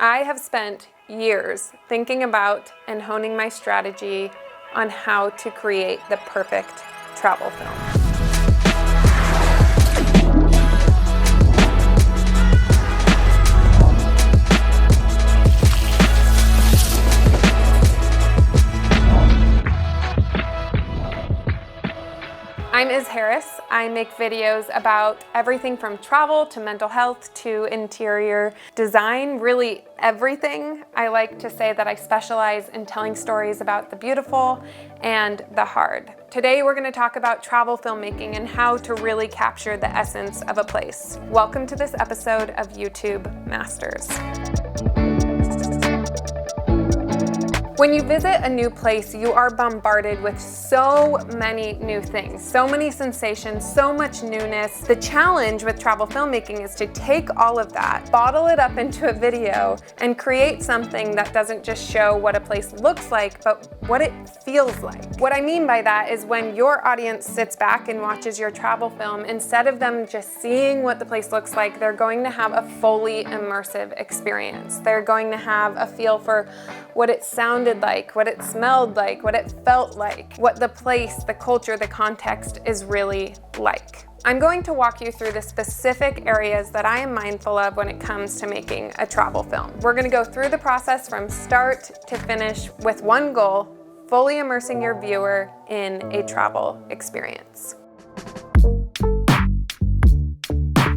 I have spent years thinking about and honing my strategy on how to create the perfect travel film. I'm Iz Harris. I make videos about everything from travel to mental health to interior design, really everything. I like to say that I specialize in telling stories about the beautiful and the hard. Today we're going to talk about travel filmmaking and how to really capture the essence of a place. Welcome to this episode of YouTube Masters. When you visit a new place, you are bombarded with so many new things, so many sensations, so much newness. The challenge with travel filmmaking is to take all of that, bottle it up into a video, and create something that doesn't just show what a place looks like, but what it feels like. What I mean by that is when your audience sits back and watches your travel film, instead of them just seeing what the place looks like, they're going to have a fully immersive experience. They're going to have a feel for what it sounded like, what it smelled like, what it felt like, what the place, the culture, the context is really like. I'm going to walk you through the specific areas that I am mindful of when it comes to making a travel film. We're going to go through the process from start to finish with one goal: fully immersing your viewer in a travel experience.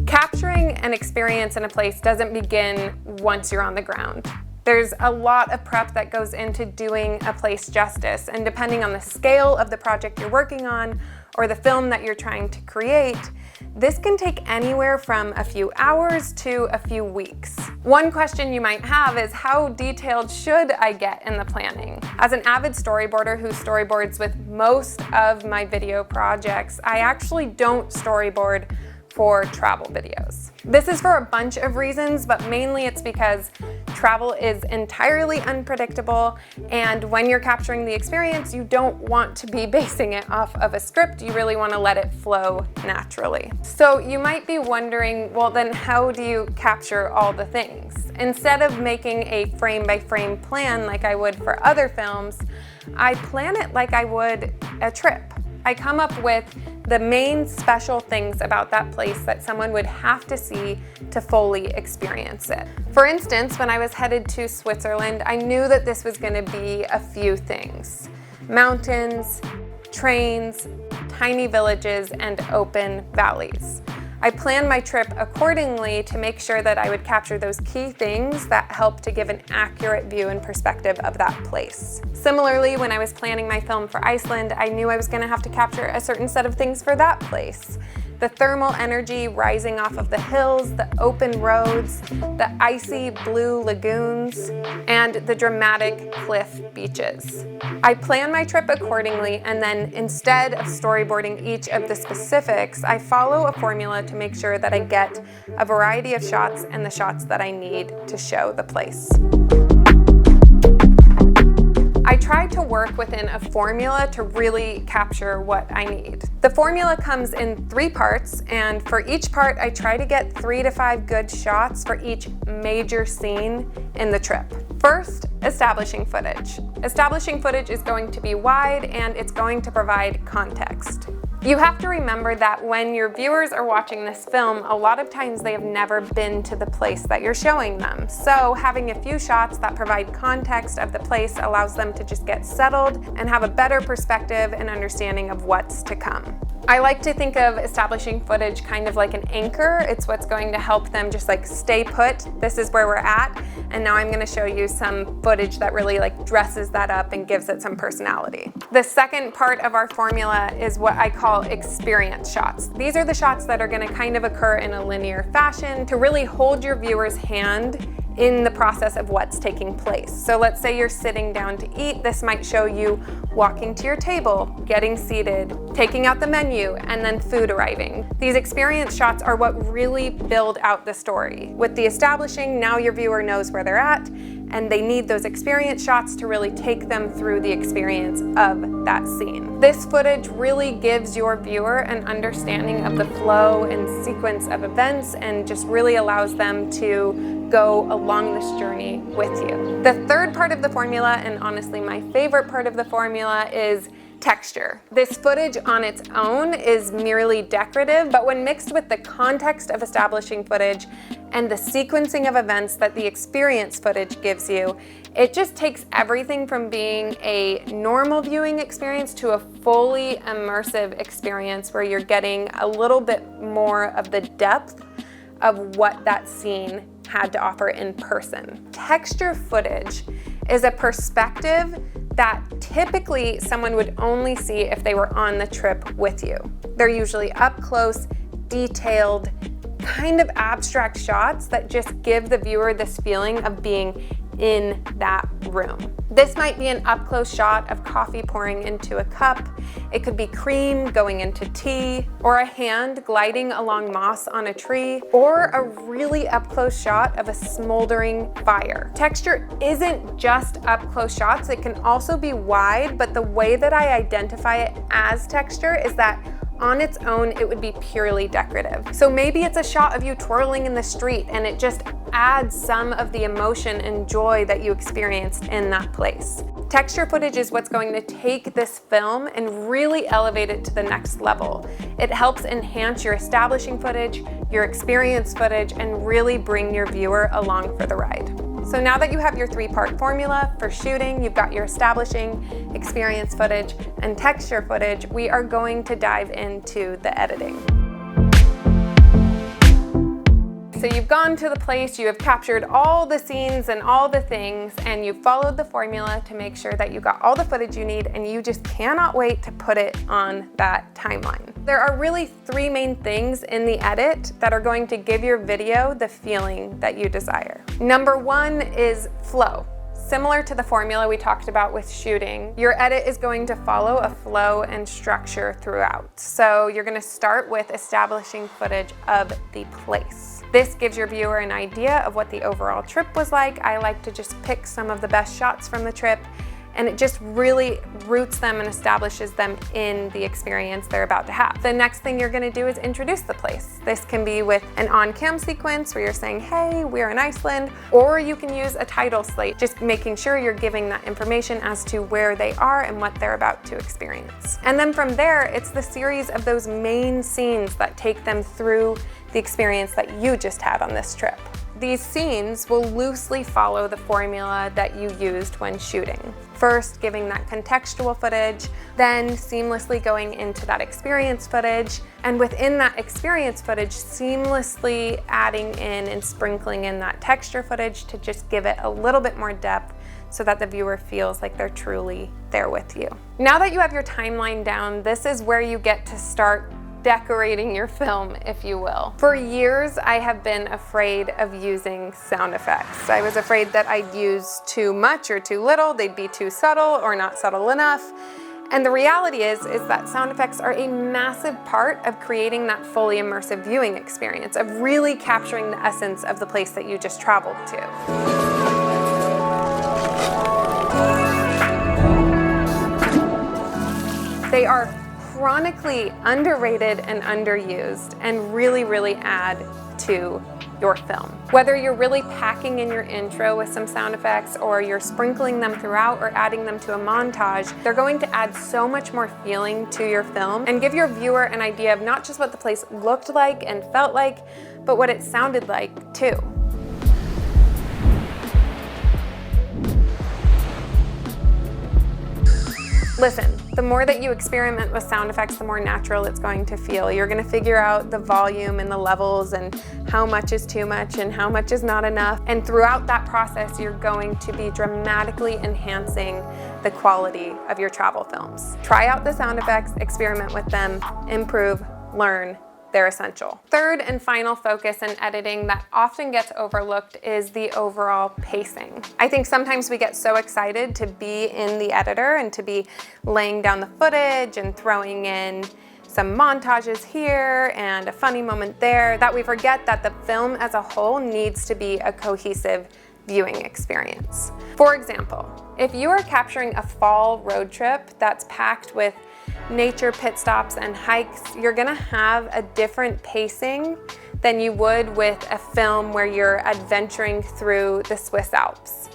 Capturing an experience in a place doesn't begin once you're on the ground. There's a lot of prep that goes into doing a place justice, and depending on the scale of the project you're working on or the film that you're trying to create, this can take anywhere from a few hours to a few weeks. One question you might have is, how detailed should I get in the planning? As an avid storyboarder who storyboards with most of my video projects, I actually don't storyboard for travel videos. This is for a bunch of reasons, but mainly it's because travel is entirely unpredictable, and when you're capturing the experience, you don't want to be basing it off of a script. You really want to let it flow naturally. So you might be wondering, well, then how do you capture all the things? Instead of making a frame-by-frame plan like I would for other films, I plan it like I would a trip. I come up with the main special things about that place that someone would have to see to fully experience it. For instance, when I was headed to Switzerland, I knew that this was going to be a few things: mountains, trains, tiny villages, and open valleys. I planned my trip accordingly to make sure that I would capture those key things that help to give an accurate view and perspective of that place. Similarly, when I was planning my film for Iceland, I knew I was going to have to capture a certain set of things for that place. The thermal energy rising off of the hills, the open roads, the icy blue lagoons, and the dramatic cliff beaches. I plan my trip accordingly, and then instead of storyboarding each of the specifics, I follow a formula to make sure that I get a variety of shots and the shots that I need to show the place. I try to work within a formula to really capture what I need. The formula comes in 3 parts, and for each part I try to get 3 to 5 good shots for each major scene in the trip. First, establishing footage. Establishing footage is going to be wide, and it's going to provide context. You have to remember that when your viewers are watching this film, a lot of times they have never been to the place that you're showing them. So having a few shots that provide context of the place allows them to just get settled and have a better perspective and understanding of what's to come. I like to think of establishing footage kind of like an anchor. It's what's going to help them just like stay put. This is where we're at, and now I'm going to show you some footage that really like dresses that up and gives it some personality. The second part of our formula is what I call experience shots. These are the shots that are going to kind of occur in a linear fashion to really hold your viewer's hand in the process of what's taking place. So let's say you're sitting down to eat. This might show you walking to your table, getting seated, taking out the menu, and then food arriving. These experience shots are what really build out the story. With the establishing, now your viewer knows where they're at, and they need those experience shots to really take them through the experience of that scene. This footage really gives your viewer an understanding of the flow and sequence of events, and just really allows them to go along this journey with you. The third part of the formula, and honestly my favorite part of the formula, is texture. This footage on its own is merely decorative, but when mixed with the context of establishing footage and the sequencing of events that the experience footage gives you, it just takes everything from being a normal viewing experience to a fully immersive experience where you're getting a little bit more of the depth of what that scene had to offer in person. Texture footage is a perspective that typically someone would only see if they were on the trip with you. They're usually up close, detailed, kind of abstract shots that just give the viewer this feeling of being in that room. This might be an up-close shot of coffee pouring into a cup. It could be cream going into tea, or a hand gliding along moss on a tree, or a really up-close shot of a smoldering fire. Texture isn't just up-close shots, it can also be wide, but the way that I identify it as texture is that on its own, it would be purely decorative. So maybe it's a shot of you twirling in the street and it just adds some of the emotion and joy that you experienced in that place. Texture footage is what's going to take this film and really elevate it to the next level. It helps enhance your establishing footage, your experience footage, and really bring your viewer along for the ride. So now that you have your three-part formula for shooting, you've got your establishing, experience footage, and texture footage, we are going to dive into the editing. So you've gone to the place, you have captured all the scenes and all the things, and you've followed the formula to make sure that you got all the footage you need, and you just cannot wait to put it on that timeline. There are really three main things in the edit that are going to give your video the feeling that you desire. Number one is flow. Similar to the formula we talked about with shooting, your edit is going to follow a flow and structure throughout. So you're going to start with establishing footage of the place. This gives your viewer an idea of what the overall trip was like. I like to just pick some of the best shots from the trip, and it just really roots them and establishes them in the experience they're about to have. The next thing you're gonna do is introduce the place. This can be with an on-cam sequence where you're saying, hey, we're in Iceland, or you can use a title slate, just making sure you're giving that information as to where they are and what they're about to experience. And then from there, it's the series of those main scenes that take them through the experience that you just had on this trip. These scenes will loosely follow the formula that you used when shooting. First, giving that contextual footage, then seamlessly going into that experience footage, and within that experience footage, seamlessly adding in and sprinkling in that texture footage to just give it a little bit more depth so that the viewer feels like they're truly there with you. Now that you have your timeline down, this is where you get to start decorating your film, if you will. For years, I have been afraid of using sound effects. I was afraid that I'd use too much or too little, they'd be too subtle or not subtle enough. And the reality is that sound effects are a massive part of creating that fully immersive viewing experience, of really capturing the essence of the place that you just traveled to. They are chronically underrated and underused, and really add to your film. Whether you're really packing in your intro with some sound effects, or you're sprinkling them throughout or adding them to a montage, they're going to add so much more feeling to your film and give your viewer an idea of not just what the place looked like and felt like, but what it sounded like too. Listen, the more that you experiment with sound effects, the more natural it's going to feel. You're going to figure out the volume and the levels and how much is too much and how much is not enough. And throughout that process, you're going to be dramatically enhancing the quality of your travel films. Try out the sound effects, experiment with them, improve, learn. They're essential. Third and final focus in editing that often gets overlooked is the overall pacing. I think sometimes we get so excited to be in the editor and to be laying down the footage and throwing in some montages here and a funny moment there that we forget that the film as a whole needs to be a cohesive viewing experience. For example, if you are capturing a fall road trip that's packed with nature pit stops and hikes, you're gonna have a different pacing than you would with a film where you're adventuring through the Swiss Alps.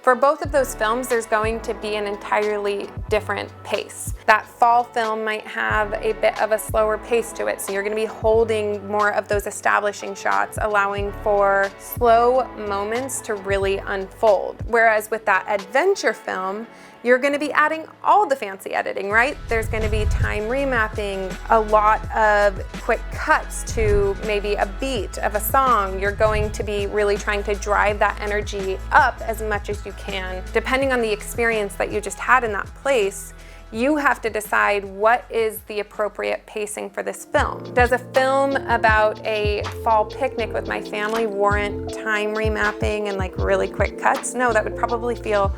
For both of those films, there's going to be an entirely different pace. That fall film might have a bit of a slower pace to it, so you're gonna be holding more of those establishing shots, allowing for slow moments to really unfold. Whereas with that adventure film, you're gonna be adding all the fancy editing, right? There's gonna be time remapping, a lot of quick cuts to maybe a beat of a song. You're going to be really trying to drive that energy up as much as you can. Depending on the experience that you just had in that place, you have to decide what is the appropriate pacing for this film. Does a film about a fall picnic with my family warrant time remapping and like really quick cuts? No, that would probably feel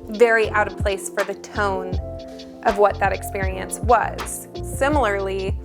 very out of place for the tone of what that experience was. Similarly,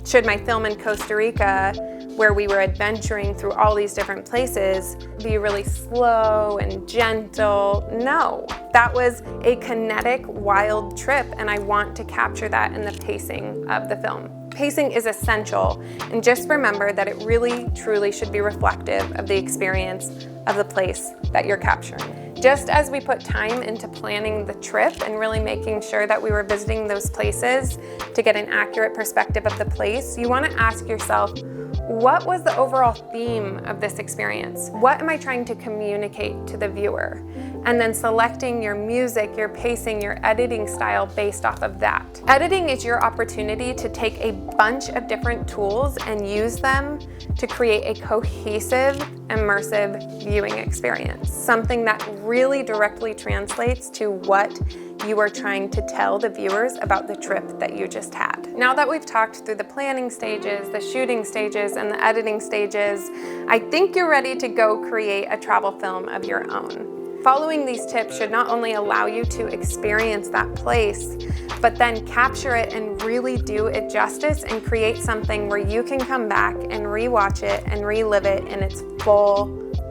should my film in Costa Rica, where we were adventuring through all these different places, be really slow and gentle? No, that was a kinetic, wild trip, and I want to capture that in the pacing of the film. Pacing is essential, and just remember that it really, truly should be reflective of the experience of the place that you're capturing. Just as we put time into planning the trip and really making sure that we were visiting those places to get an accurate perspective of the place, you want to ask yourself, what was the overall theme of this experience? What am I trying to communicate to the viewer? And then selecting your music, your pacing, your editing style based off of that. Editing is your opportunity to take a bunch of different tools and use them to create a cohesive, immersive viewing experience. Something that really directly translates to what you are trying to tell the viewers about the trip that you just had. Now that we've talked through the planning stages, the shooting stages, and the editing stages, I think you're ready to go create a travel film of your own. Following these tips should not only allow you to experience that place, but then capture it and really do it justice and create something where you can come back and rewatch it and relive it in its full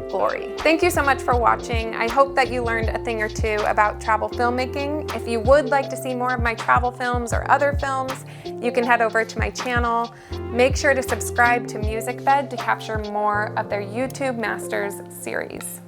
glory. Thank you so much for watching. I hope that you learned a thing or two about travel filmmaking. If you would like to see more of my travel films or other films, you can head over to my channel. Make sure to subscribe to Musicbed to capture more of their YouTube Masters series.